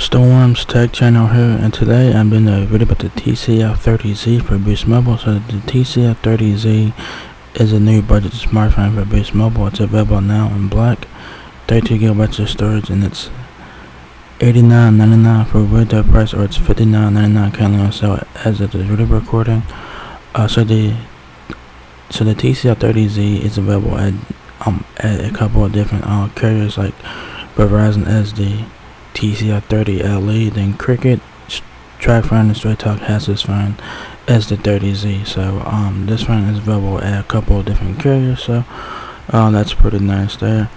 Storm's Tech Channel here, and today I'm doing a video about the TCL 30Z for Boost Mobile. So the TCL 30Z is a new budget smartphone for Boost Mobile. It's available now in black, 32 gigabytes of storage, and it's $89.99 for retail price, or it's $59.99 currently on sale as of the video recording. So the TCL 30Z is available at a couple of different carriers like Verizon as the TCL 30LE, then Cricket, TrackFind, and Straight Talk has this phone as the 30Z. So this phone is available at a couple of different carriers, so that's pretty nice there.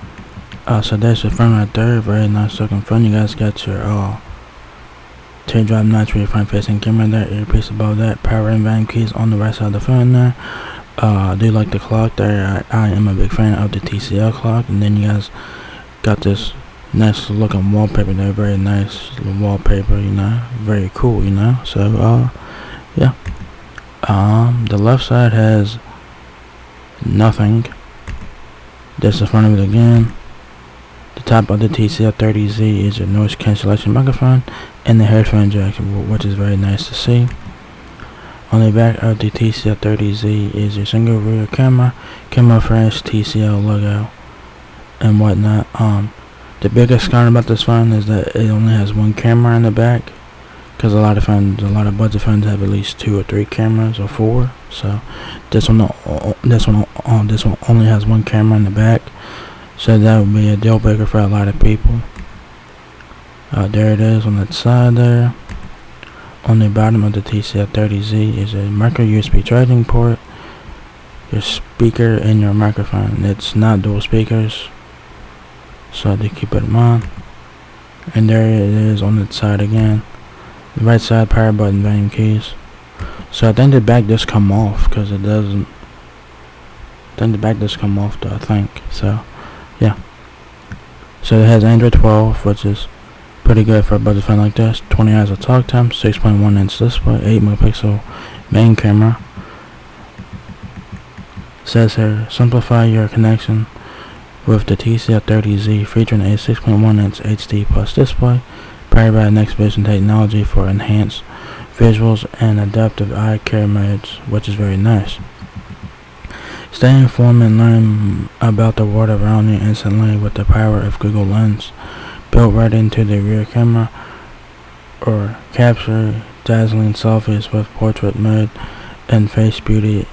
So there's the phone right there, very nice looking phone. You guys got your teardrop notch for your front facing camera there, earpiece above that, power and volume keys on the right side of the phone there. I do like the clock there. I am a big fan of the TCL clock. And then you guys got this nice looking wallpaper there, very nice wallpaper, very cool, so yeah. The left side has nothing. That's the front of it again. The top of the TCL 30Z is your noise cancellation microphone and the headphone jack, which is very nice to see. On the back of the TCL 30Z is your single rear camera, flash, TCL logo, and whatnot. The biggest concern about this phone is that it only has one camera in the back, because a lot of budget phones have at least 2 or 3 cameras or 4. So this one only has one camera in the back, so that would be a deal breaker for a lot of people. There it is on that side there. On the bottom of the TCL 30Z is a micro USB charging port, your speaker, and your microphone. It's not dual speakers, so I have to keep it in mind. And there it is on the side again. The right side, power button, volume keys. So I think the back does come off, because it doesn't. I think the back does come off though, I think. So yeah. So it has Android 12, which is pretty good for a budget phone like this. 20 hours of talk time, 6.1 inch display, 8 megapixel main camera. Says here, simplify your connection with the TCL 30Z, featuring a 6.1 inch HD plus display, powered by Next Vision technology for enhanced visuals and adaptive eye care modes, which is very nice. Stay informed and learn about the world around you instantly with the power of Google Lens, built right into the rear camera, or capture dazzling selfies with portrait mode and face beauty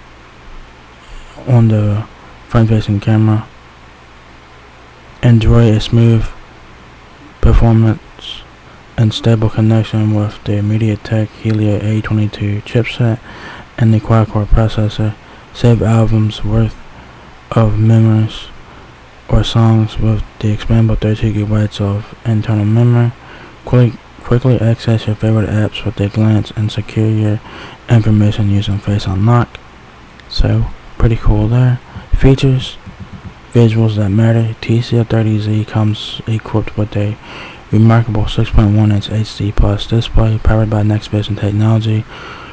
on the front-facing camera. Enjoy a smooth performance and stable connection with the MediaTek Helio A22 chipset and the quad-core processor. Save albums worth of memories or songs with the expandable 32 gigabytes of internal memory. Quickly access your favorite apps with a glance and secure your information using Face Unlock. So pretty cool there. Features: visuals that matter. TCL 30Z comes equipped with a remarkable 6.1 inch HD plus display, powered by Next Vision technology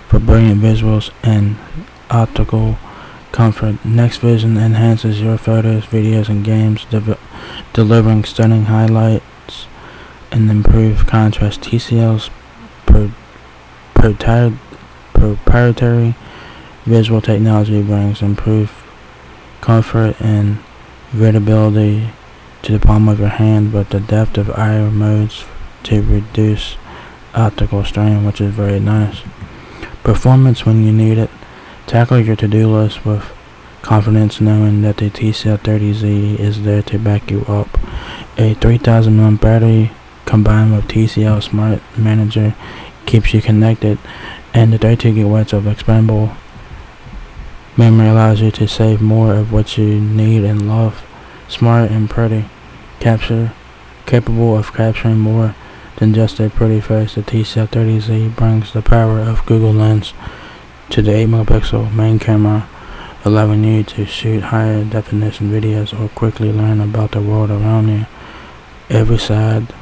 for brilliant visuals and optical comfort. Next Vision enhances your photos, videos, and games, delivering stunning highlights and improved contrast. TCL's proprietary visual technology brings improved comfort and readability to the palm of your hand, with adaptive eye modes to reduce optical strain, which is very nice. Performance when you need it. Tackle your to-do list with confidence, knowing that the TCL 30Z is there to back you up. A 3000 mAh battery combined with TCL Smart Manager keeps you connected, and the 32 gigabytes of expandable memory allows you to save more of what you need and love. Smart and pretty. Capable of capturing more than just a pretty face, the TCL 30Z brings the power of Google Lens to the 8 megapixel main camera, allowing you to shoot higher definition videos or quickly learn about the world around you. Every side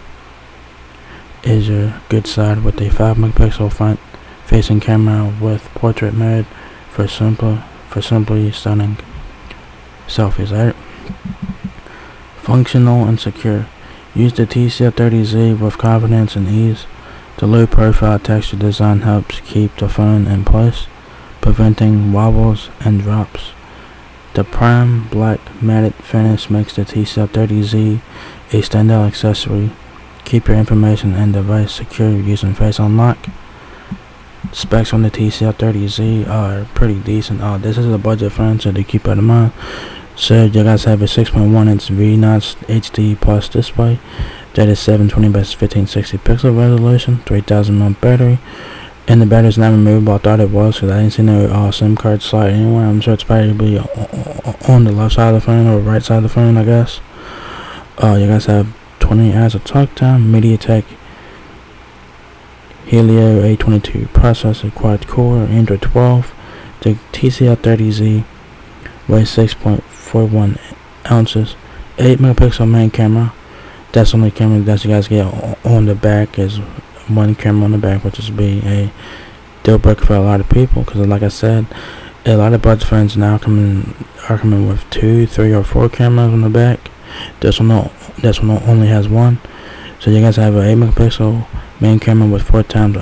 is your good side, with a 5 megapixel front facing camera with portrait mode for simply stunning selfies. Functional and secure. Use the TCL30Z with confidence and ease. The low profile texture design helps keep the phone in place, preventing wobbles and drops. The prime black matte finish makes the TCL30Z a standout accessory. Keep your information and device secure using Face Unlock. Specs on the TCL30Z are pretty decent. This is a budget phone, so to keep that in mind. So you guys have a 6.1-inch V-notch HD plus display that is 720 by 1560 pixel resolution, 3000 mAh battery, and the battery is not removable. I thought it was because I didn't see no SIM card slot anywhere. I'm sure it's probably on the left side of the phone or right side of the phone, I guess. You guys have 20 hours of talk time. MediaTek Helio A22 processor, quad core, Android 12. The TCL30Z weighs 6.41 ounces. 8 megapixel main camera. That's the only camera that you guys get on the back, is one camera on the back, which is be a deal breaker for a lot of people, because like I said, a lot of budget phones now are coming with 2, 3, or 4 cameras on the back. This one only has one. So you guys have an 8 megapixel main camera with 4 times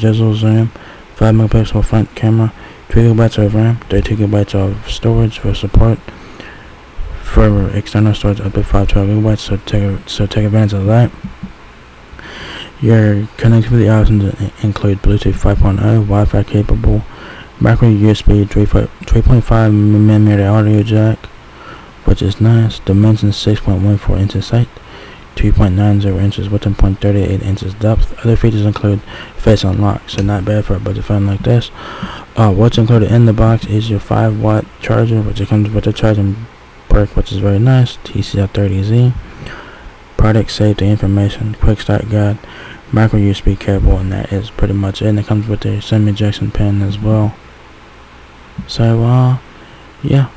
digital zoom, 5 megapixel front camera, 3 GB of RAM, 32 GB of storage for support for external storage up to 512 GB. So take advantage of that. Your connectivity options include Bluetooth 5.0, Wi-Fi capable, micro USB 3.5mm audio jack, which is nice. Dimensions 6.14 inches height, 2.90 inches width, and 0.38 inches depth. Other features include Face Unlock, so not bad for a budget phone like this. What's included in the box is your 5-watt charger, which comes with a charging brick, which is very nice. TCL30Z. Product safety information, quick start guide, micro USB cable, and that is pretty much it. And it comes with a SIM ejection pin as well. So yeah.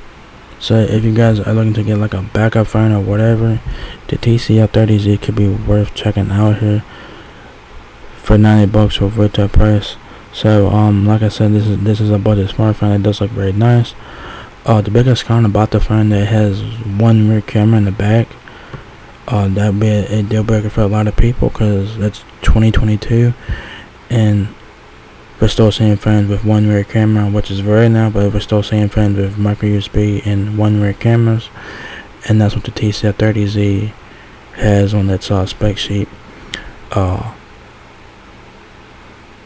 So if you guys are looking to get like a backup phone or whatever, the TCL30Z could be worth checking out here for $90 for retail price. So like I said, this is a budget smartphone. It does look very nice. The biggest con about the phone, that it has one rear camera in the back. That'd be a deal breaker for a lot of people, because that's 2022 and we're still seeing phones with one rear camera, which is rare now, but we're still seeing phones with micro USB and one rear cameras, and that's what the TCL30Z has on that spec sheet.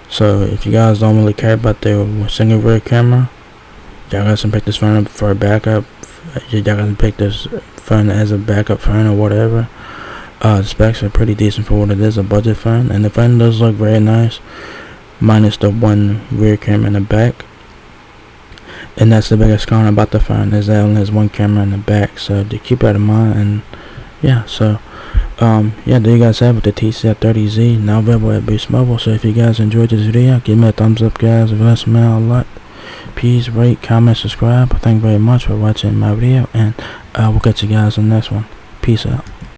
So if you guys don't really care about the single rear camera, y'all guys can pick this phone up for a backup. Y'all guys can pick this phone as a backup phone or whatever. The specs are pretty decent for what it is, a budget phone, and the phone does look very nice, minus the one rear camera in the back. And that's the biggest con about the phone, is that it only has one camera in the back. So to keep that in mind. And yeah, so yeah, there you guys have it, the TCL30Z, now available at Boost Mobile. So if you guys enjoyed this video, give me a thumbs up, guys. If you like me out a lot, please rate, comment, subscribe. Thank you very much for watching my video, and we'll catch you guys in the next one. Peace out.